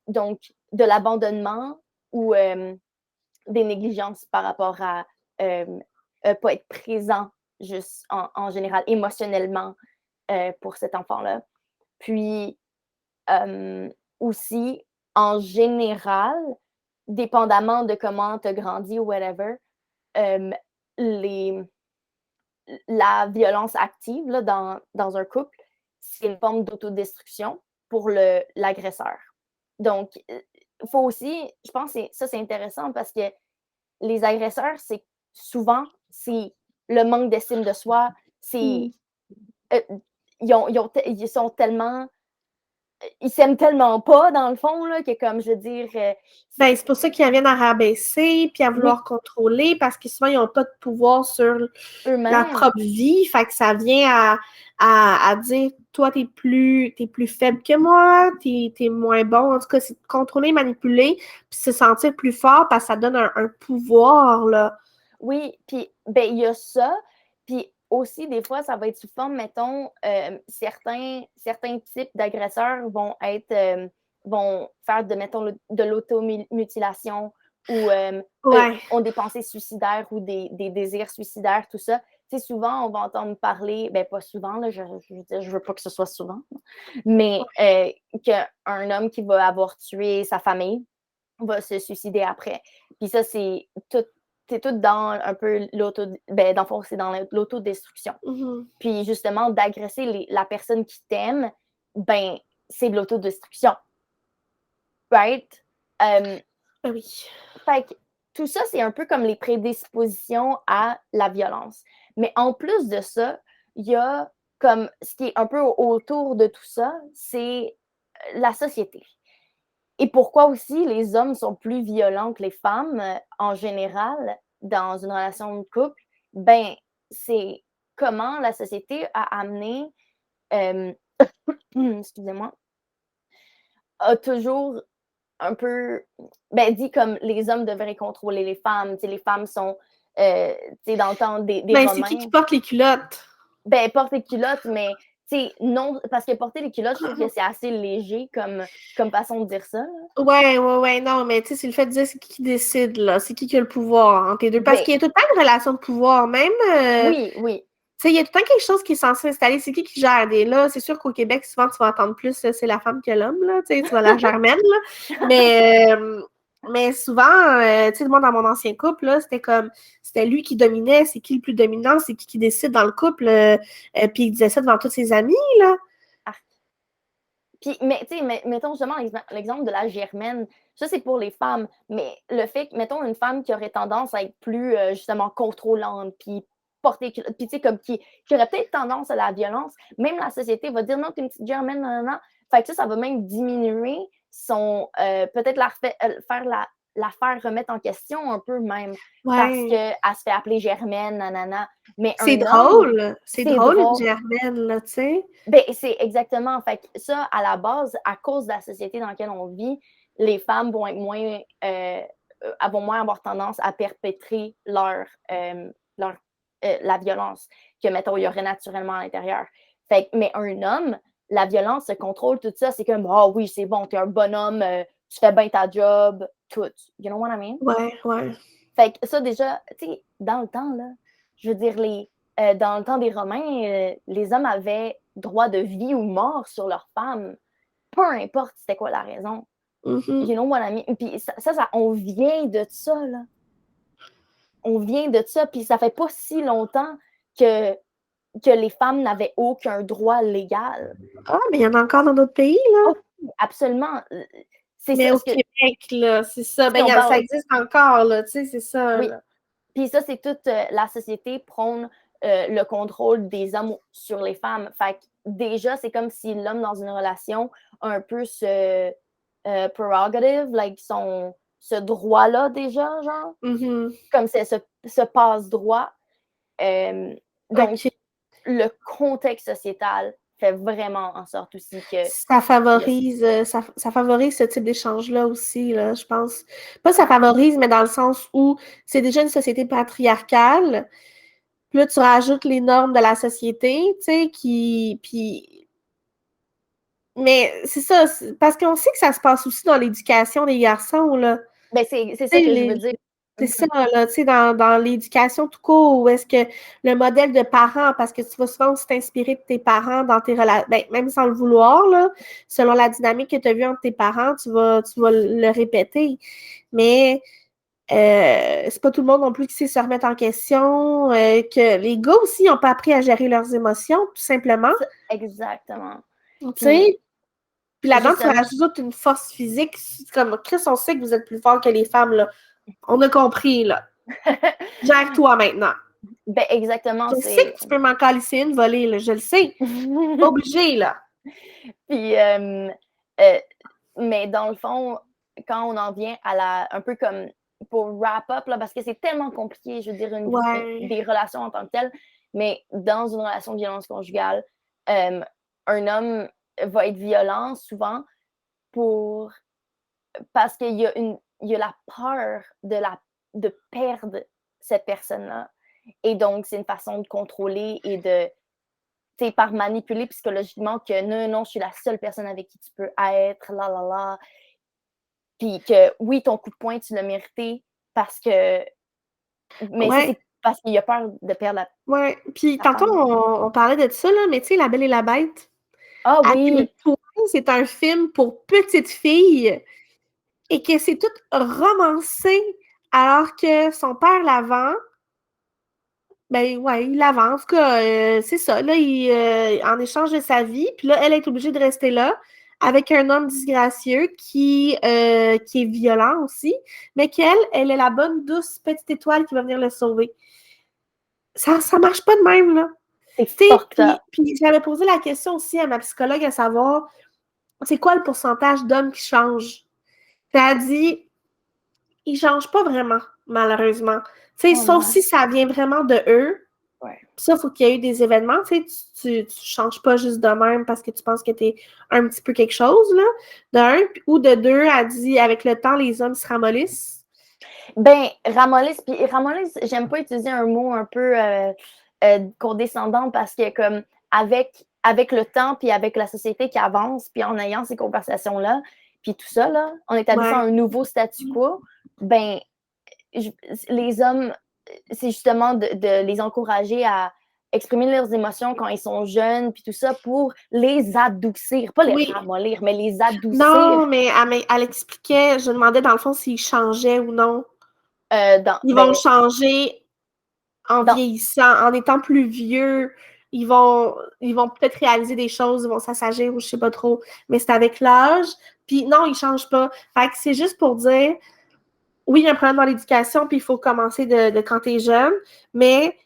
donc, de l'abandonnement ou des négligences par rapport à pas être présent juste en général, émotionnellement pour cet enfant-là. Puis, aussi, en général, dépendamment de comment tu as grandi ou whatever, les, la violence active là, dans un couple, c'est une forme d'autodestruction pour l'agresseur. Donc, il faut aussi, je pense que ça, c'est intéressant parce que les agresseurs, c'est souvent, c'est le manque d'estime de soi, c'est... ils sont tellement... Ils s'aiment tellement pas, dans le fond, là, que comme, je veux dire... Ben, c'est pour ça qu'ils en viennent à rabaisser puis à vouloir contrôler, parce que souvent, ils n'ont pas de pouvoir sur leur propre vie. Fait que ça vient à dire, toi, t'es plus faible que moi, t'es moins bon. En tout cas, c'est de contrôler, manipuler, puis se sentir plus fort, parce que ça donne un pouvoir, là. Oui, puis ben il y a ça, puis aussi des fois ça va être sous forme, mettons, certains types d'agresseurs vont faire mettons, de l'automutilation ou ont des pensées suicidaires ou des désirs suicidaires, tout ça. Tu sais, souvent, on va entendre parler, ben pas souvent, là, je veux pas que ce soit souvent, mais qu'un homme qui va avoir tué sa famille va se suicider après. Puis ça, c'est tout dans un peu dans le fond, c'est dans l'autodestruction. Puis justement, d'agresser la personne qui t'aime, ben, c'est de l'autodestruction. Right? Oui. Fait que tout ça, c'est un peu comme les prédispositions à la violence. Mais en plus de ça, il y a comme ce qui est un peu autour de tout ça, c'est la société. Et pourquoi aussi les hommes sont plus violents que les femmes en général dans une relation de couple? Ben, c'est comment la société a amené, excusez-moi, a toujours un peu, ben, dit comme les hommes devraient contrôler les femmes. Les femmes sont, dans le temps des Ben, Romains. c'est qui porte les culottes? Ben, porte les culottes, mais non, parce que porter les culottes, je trouve que c'est assez léger comme façon de dire ça. Là. Ouais, non, mais tu sais, c'est le fait de dire c'est qui décide, là, c'est qui a le pouvoir entre les deux. Parce qu'il y a tout le temps une relation de pouvoir, même. Oui. Tu sais, il y a tout le temps quelque chose qui est censé s'installer. C'est qui gère des là? C'est sûr qu'au Québec, souvent, tu vas entendre plus, c'est la femme que l'homme, là. Tu sais, tu vas la germaine, là. Mais souvent, tu sais, moi, dans mon ancien couple, là, c'était lui qui dominait. C'est qui le plus dominant? C'est qui décide dans le couple? Puis il disait ça devant tous ses amis, là. Puis, mais tu sais, mettons justement l'exemple de la germaine, ça c'est pour les femmes, mais le fait que, mettons, une femme qui aurait tendance à être plus justement contrôlante, puis puis tu sais, comme qui aurait peut-être tendance à la violence, même la société va dire non, t'es une petite germaine, non. Fait que ça va même diminuer son, peut-être la faire remettre en question un peu même, parce qu'elle se fait appeler germaine, nanana. Mais c'est drôle, une germaine, là, tu sais. Ben, c'est exactement. Fait que ça, à la base, à cause de la société dans laquelle on vit, les femmes vont être moins, vont moins avoir tendance à perpétrer la violence que, mettons, il y aurait naturellement à l'intérieur. Fait que, mais un homme, la violence se contrôle, tout ça, c'est comme, ah oui, c'est bon, t'es un bonhomme, tu fais bien ta job, tout. You know what I mean? Ouais. Fait que ça, déjà, tu sais, dans le temps, là, je veux dire, dans le temps des Romains, les hommes avaient droit de vie ou mort sur leurs femmes, peu importe c'était quoi la raison. You know what I mean? Puis ça, on vient de ça, là. On vient de ça, puis ça fait pas si longtemps que les femmes n'avaient aucun droit légal. Ah, mais il y en a encore dans d'autres pays, là. Oh, absolument. Mais au Québec, là, c'est ça. Ben, ça existe encore, là, tu sais, c'est ça. Oui. Puis ça, c'est toute la société prône le contrôle des hommes sur les femmes. Fait que déjà, c'est comme si l'homme dans une relation a un peu ce prerogative, like ce droit-là déjà, genre. Comme c'est ce passe-droit. Donc, le contexte sociétal fait vraiment en sorte aussi que... Ça favorise ce type d'échange-là aussi, là, je pense. Pas ça favorise, mais dans le sens où c'est déjà une société patriarcale. Puis là, tu rajoutes les normes de la société, tu sais, puis... Mais c'est ça, parce qu'on sait que ça se passe aussi dans l'éducation des garçons, là. Ben, c'est ça que je veux dire. C'est ça, là, tu sais, dans l'éducation tout court, où est-ce que le modèle de parents, parce que tu vas souvent aussi t'inspirer de tes parents dans tes relations, ben, même sans le vouloir, là, selon la dynamique que tu as vue entre tes parents, tu vas le répéter. Mais c'est pas tout le monde non plus qui sait se remettre en question, que les gars aussi n'ont pas appris à gérer leurs émotions, tout simplement. Exactement. Tu sais, puis là-dedans, tu rajoutes une force physique, comme Chris, on sait que vous êtes plus fort que les femmes, là. On a compris, là. Gère-toi maintenant. Ben, exactement, Je sais que tu peux m'en calisser une volée, là, je le sais. Pas obligé, là. Puis, mais dans le fond, quand on en vient un peu comme pour wrap up, là, parce que c'est tellement compliqué, je veux dire, des relations en tant que telles, mais dans une relation de violence conjugale, un homme va être violent souvent parce qu'il y a la peur de perdre cette personne-là. Et donc, c'est une façon de contrôler et par manipuler psychologiquement que non, je suis la seule personne avec qui tu peux être, là, là, là. Puis que oui, ton coup de poing, tu l'as mérité parce que. Mais ça, c'est parce qu'il a peur de perdre la. Ouais. Puis tantôt, on parlait de ça, là, mais tu sais, La Belle et la Bête. Ah À oui! quel point c'est un film pour petites filles et que c'est tout romancé alors que son père l'avant. Ben ouais, il l'avance, en tout cas, c'est ça. Là, en échange de sa vie, puis là, elle est obligée de rester là avec un homme disgracieux qui est violent aussi, mais elle est la bonne, douce petite étoile qui va venir le sauver. Ça marche pas de même, là. C'est fucked up. Puis j'avais posé la question aussi à ma psychologue à savoir, c'est quoi le pourcentage d'hommes qui changent? Puis elle a dit, ils changent pas vraiment, malheureusement. Sauf si ça vient vraiment de eux. Ouais. Ça, il faut qu'il y ait eu des événements. Tu changes pas juste de même parce que tu penses que tu es un petit peu quelque chose, là, d'un. Ou de deux, elle dit, avec le temps, les hommes se ramollissent. Ben, ramollissent, puis ramollissent, j'aime pas utiliser un mot un peu condescendant parce que comme avec le temps, puis avec la société qui avance, puis en ayant ces conversations-là, puis tout ça, là, en établissant un nouveau statu quo, ben, les hommes, c'est justement de les encourager à exprimer leurs émotions quand ils sont jeunes, puis tout ça, pour les adoucir. Pas les ramollir, mais les adoucir. Non, mais elle expliquait, je demandais dans le fond s'ils changeaient ou non. Ils vont changer en vieillissant, en étant plus vieux. Ils vont peut-être réaliser des choses, ils vont s'assagir ou je sais pas trop, mais c'est avec l'âge. Puis non, ils changent pas. Fait que c'est juste pour dire, oui, il y a un problème dans l'éducation, puis il faut commencer de quand t'es jeune, mais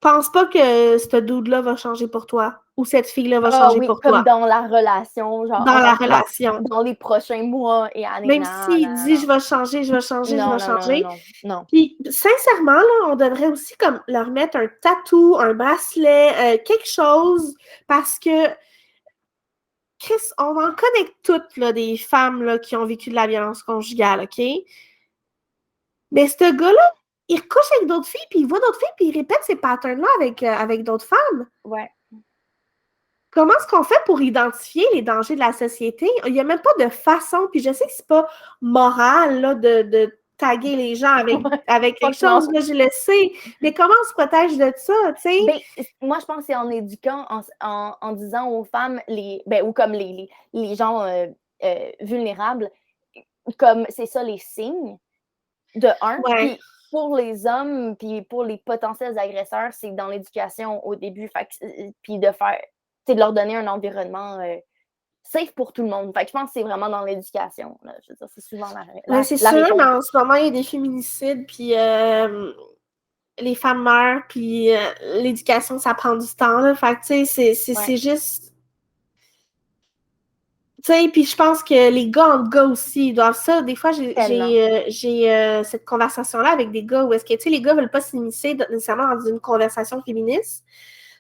pense pas que ce dude-là va changer pour toi ou cette fille-là va changer pour toi. Comme dans la relation, genre dans la relation. Dans les prochains mois et années. Même s'il dit je vais changer, je vais changer, je vais changer. Non. Puis sincèrement, là, on devrait aussi comme leur mettre un tatou, un bracelet, quelque chose, parce que Chris, on en connaît toutes là, des femmes là, qui ont vécu de la violence conjugale, OK? Mais ce gars-là, il recouche avec d'autres filles, puis il voit d'autres filles, puis il répète ces patterns-là avec d'autres femmes. Ouais. Comment est-ce qu'on fait pour identifier les dangers de la société? Il n'y a même pas de façon, puis je sais que c'est pas moral là, de taguer les gens avec quelque chose, là, je le sais, mais comment on se protège de ça, tu sais? Ben, moi, je pense que c'est en éduquant, en disant aux femmes, ou comme les gens vulnérables, comme c'est ça les signes, de un, puis pour les hommes, puis pour les potentiels agresseurs, c'est dans l'éducation au début, puis de leur donner un environnement safe pour tout le monde. Fait que je pense que c'est vraiment dans l'éducation. Je veux dire, c'est souvent la c'est la sûr, réponse. mais en ce moment, il y a des féminicides, puis les femmes meurent, puis l'éducation, ça prend du temps. Là. Fait que, tu sais, c'est juste... Tu sais, puis je pense que les gars entre gars aussi, ils doivent ça. Des fois, j'ai cette conversation-là avec des gars où est-ce que, tu sais, les gars veulent pas s'immiscer nécessairement dans une conversation féministe.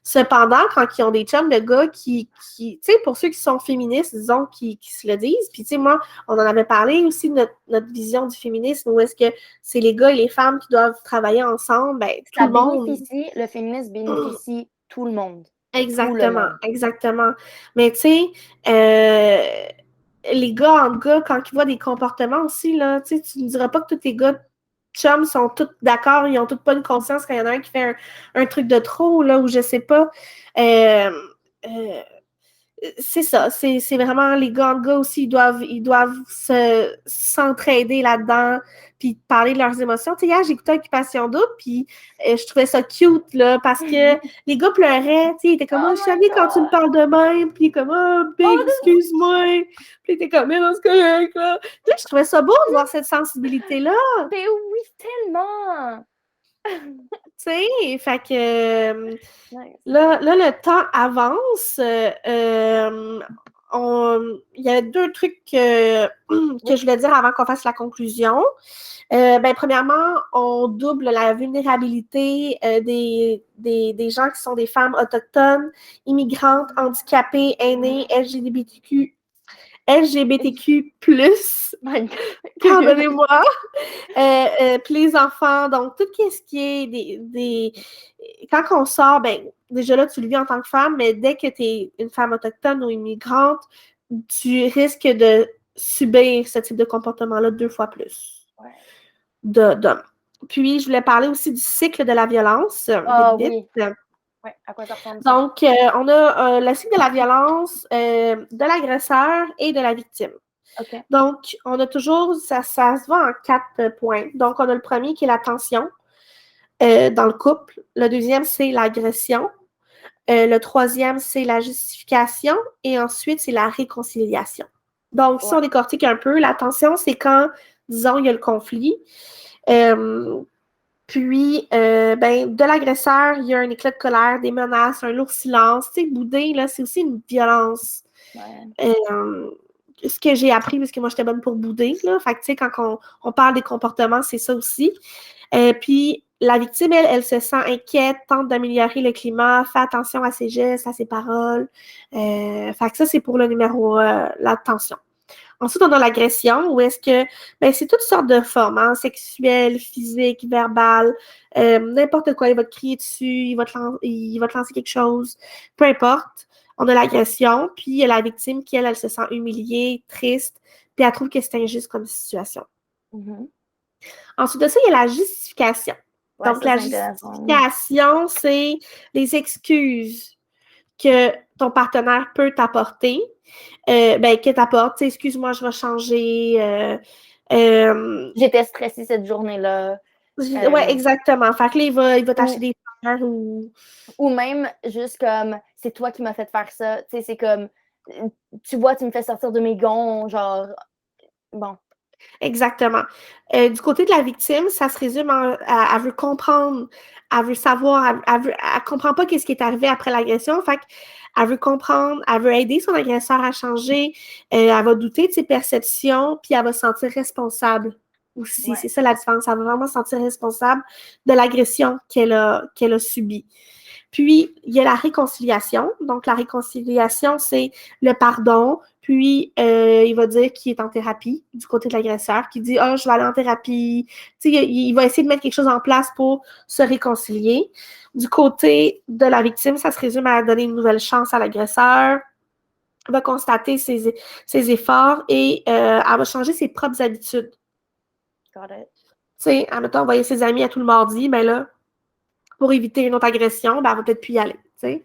Cependant, quand ils ont des chums de gars qui tu sais, pour ceux qui sont féministes, disons, qui se le disent, puis tu sais, moi, on en avait parlé aussi de notre vision du féminisme, où est-ce que c'est les gars et les femmes qui doivent travailler ensemble, ben, tout le monde... Le féminisme bénéficie tout le monde. Exactement, exactement. Mais tu sais, les gars entre gars, quand ils voient des comportements aussi, là, tu sais, tu ne diras pas que tous tes gars chums sont tous d'accord, ils ont tous pas une conscience quand il y en a un qui fait un truc de trop, là, ou je sais pas. C'est ça, c'est vraiment les gars entre gars aussi, ils doivent s'entraider là-dedans, puis parler de leurs émotions. Tu sais, hier, j'écoutais Occupation Double, puis je trouvais ça cute, là, parce que les gars pleuraient, tu sais, ils étaient comme, oh, je savais quand tu me parles de même, puis comme, oh, babe, excuse-moi, puis ils étaient comme, mais non, c'est correct, là. Tu sais, je trouvais ça beau de voir cette sensibilité-là. Mais oui, tellement! Tu sais, fait que Nice. là, le temps avance. Il y a deux trucs que Oui. je voulais dire avant qu'on fasse la conclusion. Premièrement, on double la vulnérabilité des gens qui sont des femmes autochtones, immigrantes, handicapées, aînées, LGBTQ+. My God. Pardonnez-moi. Puis les enfants, donc tout ce qui est Quand on sort, ben déjà là, tu le vis en tant que femme, mais dès que tu es une femme autochtone ou immigrante, tu risques de subir ce type de comportement-là 2 fois plus Ouais. d'hommes. Puis, je voulais parler aussi du cycle de la violence, vite. Oui. Ouais. À quoi ça ressemble, ça? Donc, on a le cycle de la violence de l'agresseur et de la victime. OK. Donc, on a toujours, ça se voit en 4 points. Donc, on a le premier qui est la tension dans le couple. Le deuxième, c'est l'agression. Le troisième, c'est la justification. Et ensuite, c'est la réconciliation. Donc, si on décortique un peu, la tension, c'est quand, disons, il y a le conflit. De l'agresseur, il y a un éclat de colère, des menaces, un lourd silence. Tu sais, bouder, là, c'est aussi une violence. Ouais. Ce que j'ai appris, parce que moi, j'étais bonne pour bouder, là. Fait que, tu sais, quand on parle des comportements, c'est ça aussi. Puis, la victime, elle se sent inquiète, tente d'améliorer le climat, fait attention à ses gestes, à ses paroles. Fait que ça, c'est pour le numéro, la tension. Ensuite, on a l'agression, où est-ce que c'est toutes sortes de formes, hein, sexuelles, physiques, verbales, n'importe quoi. Il va te crier dessus, il va te lancer quelque chose, peu importe. On a l'agression, puis il y a la victime qui, elle se sent humiliée, triste, puis elle trouve que c'est injuste comme situation. Mm-hmm. Ensuite de ça, il y a la justification. Ouais, Donc, ça, la c'est intéressant. justification, c'est les excuses que ton partenaire peut t'apporter. Que t'apporte, excuse-moi, je vais changer. J'étais stressée cette journée-là. Ouais, exactement. Fait que là, il va t'acheter des fleurs ou même juste comme c'est toi qui m'as fait faire ça. Tu sais, c'est comme tu vois, tu me fais sortir de mes gonds, genre bon. Exactement. Du côté de la victime, ça se résume elle veut comprendre, elle veut savoir, elle comprend pas qu'est-ce qui est arrivé après l'agression. Fait qu'elle veut comprendre, elle veut aider son agresseur à changer, elle va douter de ses perceptions, puis elle va se sentir responsable aussi. Ouais. C'est ça la différence. Elle va vraiment se sentir responsable de l'agression qu'elle a subie. Puis, il y a la réconciliation. Donc, la réconciliation, c'est le pardon. Puis, il va dire qu'il est en thérapie du côté de l'agresseur, qui dit « Ah, je vais aller en thérapie. » Tu sais, il va essayer de mettre quelque chose en place pour se réconcilier. Du côté de la victime, ça se résume à donner une nouvelle chance à l'agresseur, va constater ses efforts et elle va changer ses propres habitudes. Got it. Tu sais, admettons, envoyer ses amis à tout le mardi, mais là, pour éviter une autre agression, elle va peut-être plus y aller. Puis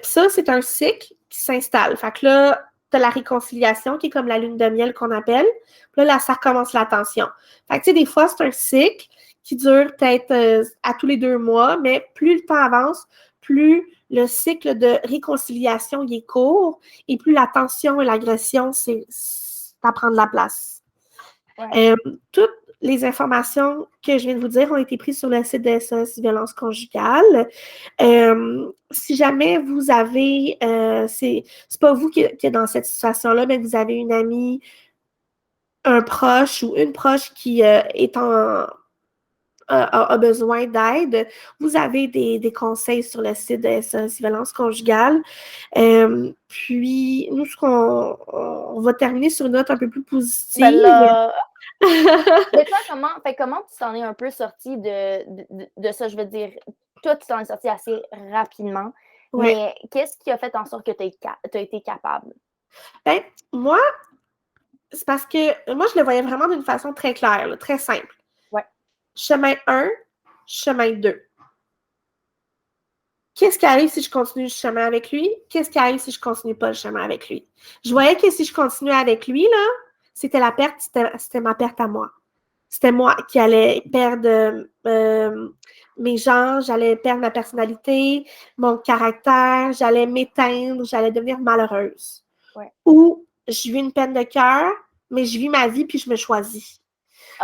ça, c'est un cycle qui s'installe. Fait que là, tu as la réconciliation qui est comme la lune de miel qu'on appelle. Puis là, ça recommence la tension. Fait que tu sais, des fois, c'est un cycle qui dure peut-être à tous les 2 mois, mais plus le temps avance, plus le cycle de réconciliation il est court et plus la tension et l'agression, ça prend de la place. Ouais. Toutes les informations que je viens de vous dire ont été prises sur le site de SOS Violence Conjugale. Si jamais vous avez, c'est pas vous qui êtes dans cette situation-là, mais vous avez une amie, un proche ou une proche qui est a besoin d'aide, vous avez des conseils sur le site de SOS Violence Conjugale. Puis, nous, on va terminer sur une note un peu plus positive. Ben là... Mais toi, comment tu t'en es un peu sortie de ça? Je veux dire, toi, tu t'en es sortie assez rapidement, mais qu'est-ce qui a fait en sorte que tu as été capable? Ben, moi, c'est parce que moi, je le voyais vraiment d'une façon très claire, là, très simple. Ouais. Chemin 1, chemin 2. Qu'est-ce qui arrive si je continue le chemin avec lui? Qu'est-ce qui arrive si je continue pas le chemin avec lui? Je voyais que si je continuais avec lui, là, c'était la perte, c'était ma perte à moi. C'était moi qui allais perdre mes gens, j'allais perdre ma personnalité, mon caractère, j'allais m'éteindre, j'allais devenir malheureuse. Ouais. Ou je vis une peine de cœur, mais je vis ma vie puis je me choisis.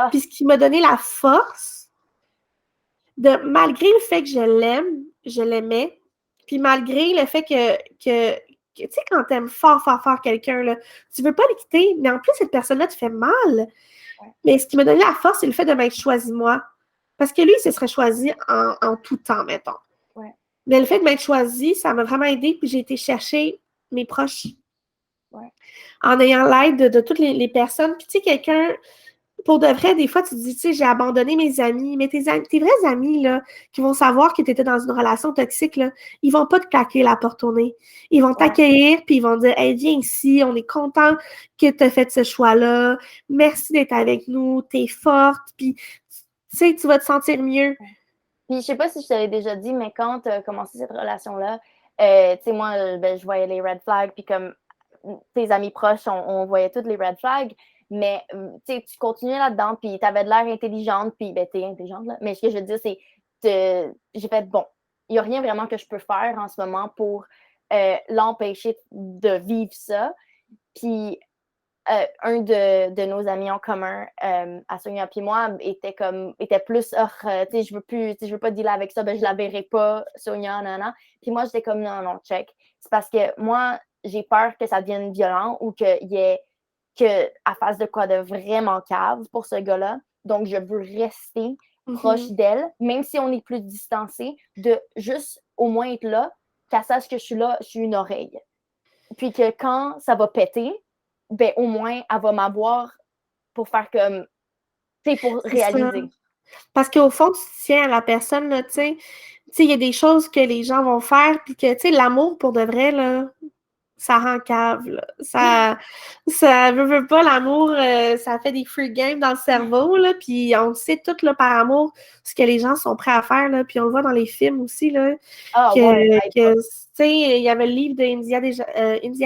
Puis ce qui m'a donné la force, malgré le fait que je l'aimais, puis malgré le fait que tu sais, quand t'aimes fort, fort, fort quelqu'un, là, tu veux pas le quitter, mais en plus, cette personne-là te fait mal. Ouais. Mais ce qui m'a donné la force, c'est le fait de m'être choisi moi. Parce que lui, il se serait choisi en tout temps, mettons. Ouais. Mais le fait de m'être choisi, ça m'a vraiment aidé, puis j'ai été chercher mes proches. Ouais. En ayant l'aide de toutes les personnes. Puis tu sais, quelqu'un, pour de vrai, des fois, tu te dis, tu sais, j'ai abandonné mes amis, mais tes vrais amis, là, qui vont savoir que tu étais dans une relation toxique, là, ils vont pas te claquer la porte au nez. Ils vont t'accueillir, puis ils vont dire, hey, viens ici, on est content que tu aies fait ce choix-là. Merci d'être avec nous, t'es forte, puis tu sais, tu vas te sentir mieux. Puis je sais pas si je t'avais déjà dit, mais quand tu as commencé cette relation-là, tu sais, moi, ben, je voyais les red flags, puis comme tes amis proches, on voyait toutes les red flags, mais tu sais, tu continuais là-dedans, puis tu avais de l'air intelligente, puis ben, tu es intelligente, là. Mais ce que je veux dire, c'est j'ai fait, bon, il n'y a rien vraiment que je peux faire en ce moment pour l'empêcher de vivre ça. Puis un de nos amis en commun, à Sonia puis moi, était plus tu sais, je veux pas dealer avec ça, ben je la verrai pas, Sonia, non. Puis moi, j'étais comme non, check. C'est parce que moi, j'ai peur que ça devienne violent ou qu'elle fasse de quoi de vraiment cave pour ce gars-là. Donc, je veux rester proche d'elle, même si on est plus distancé, de juste au moins être là, qu'elle sache que je suis là, je suis une oreille. Puis que quand ça va péter, ben au moins, elle va m'avoir pour faire comme, tu sais, pour réaliser. Ça. Parce qu'au fond, tu tiens à la personne, là, tu sais. Tu sais, il y a des choses que les gens vont faire, puis que, tu sais, l'amour, pour de vrai, là, ça rend cave, là. Ça veut pas, l'amour, ça fait des free games dans le cerveau, là, puis on sait tout, là, par amour, ce que les gens sont prêts à faire, là, puis on le voit dans les films aussi, là, tu sais, il y avait le livre d'India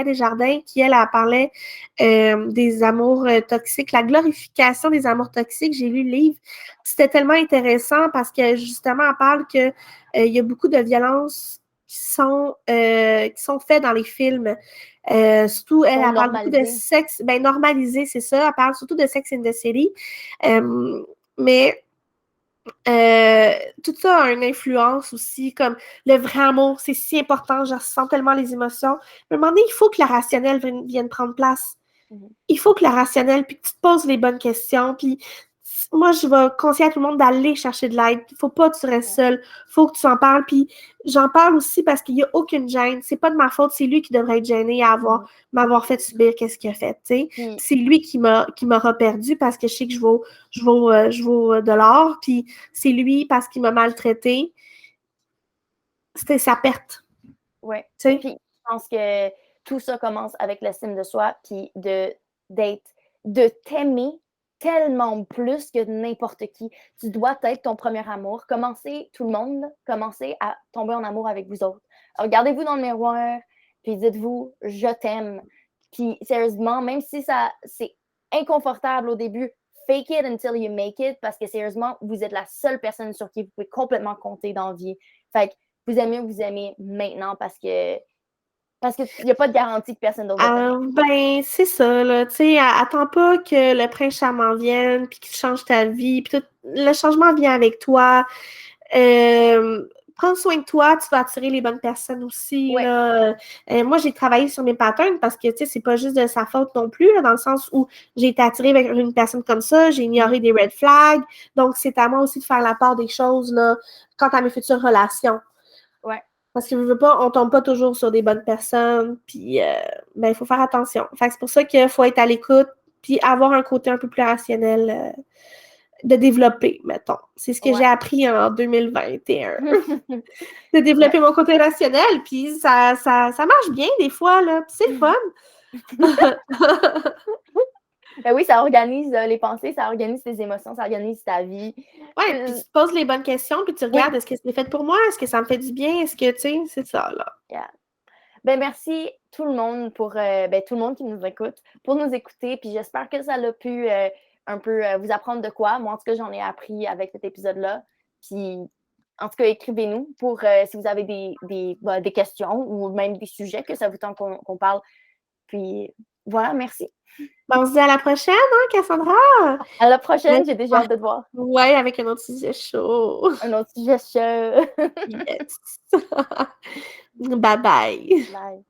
Desjardins qui, elle parlait des amours toxiques, la glorification des amours toxiques. J'ai lu le livre. C'était tellement intéressant parce que, justement, elle parle que il y a beaucoup de violences qui sont faites dans les films. Surtout, elle parle beaucoup de sexe, ben normalisé, c'est ça. Elle parle surtout de Sex and the City. Mais tout ça a une influence aussi, comme le vrai amour, c'est si important, je ressens tellement les émotions. Mais à un moment donné, il faut que la rationnelle vienne prendre place. Il faut que la rationnelle, puis que tu te poses les bonnes questions, puis moi, je vais conseiller à tout le monde d'aller chercher de l'aide. Il ne faut pas que tu restes seul. Il faut que tu en parles. Puis j'en parle aussi parce qu'il n'y a aucune gêne. C'est pas de ma faute. C'est lui qui devrait être gêné à m'avoir fait subir qu'est-ce qu'il a fait. C'est lui qui m'aura perdu parce que je sais que je vaux de l'or. Puis c'est lui parce qu'il m'a maltraité. C'était sa perte. Oui. Puis je pense que tout ça commence avec l'estime de soi, puis de t'aimer tellement plus que n'importe qui. Tu dois être ton premier amour. Commencez à tomber en amour avec vous autres. Regardez-vous dans le miroir, puis dites-vous « je t'aime ». Puis sérieusement, même si c'est inconfortable au début, fake it until you make it, parce que sérieusement, vous êtes la seule personne sur qui vous pouvez complètement compter dans la vie. Fait que vous aimez maintenant parce qu'il n'y a pas de garantie que personne d'autre va t'aimer. Ben, c'est ça, là. Tu sais, attends pas que le prince charmant vienne, puis qu'il change ta vie, puis tout. Le changement vient avec toi. Prends soin de toi, tu vas attirer les bonnes personnes aussi, là. Moi, j'ai travaillé sur mes patterns parce que, tu sais, c'est pas juste de sa faute non plus, là, dans le sens où j'ai été attirée avec une personne comme ça, j'ai ignoré des red flags. Donc, c'est à moi aussi de faire la part des choses, là, quant à mes futures relations. Ouais. Parce que je veux pas, on tombe pas toujours sur des bonnes personnes, puis ben, il faut faire attention. Fait que c'est pour ça qu'il faut être à l'écoute, puis avoir un côté un peu plus rationnel de développer, mettons. C'est ce que j'ai appris en 2021. De développer mon côté rationnel, puis ça marche bien des fois, là, puis c'est le fun. Ben oui, ça organise les pensées, ça organise tes émotions, ça organise ta vie. Ouais, puis tu te poses les bonnes questions, puis tu regardes, est-ce que c'est fait pour moi? Est-ce que ça me fait du bien? Est-ce que, tu sais, c'est ça, là. Yeah. Ben merci tout le monde tout le monde qui nous écoute, pour nous écouter, puis j'espère que ça a pu un peu vous apprendre de quoi. Moi, en tout cas, j'en ai appris avec cet épisode-là. Puis, en tout cas, écrivez-nous pour si vous avez des questions ou même des sujets que ça vous tente qu'on parle. Puis, Voilà, merci. On se dit à la prochaine, hein, Cassandra? À la prochaine, j'ai déjà hâte de te voir. Ouais, avec un autre sujet chaud. Un autre sujet chaud. Yes. Bye bye. Bye.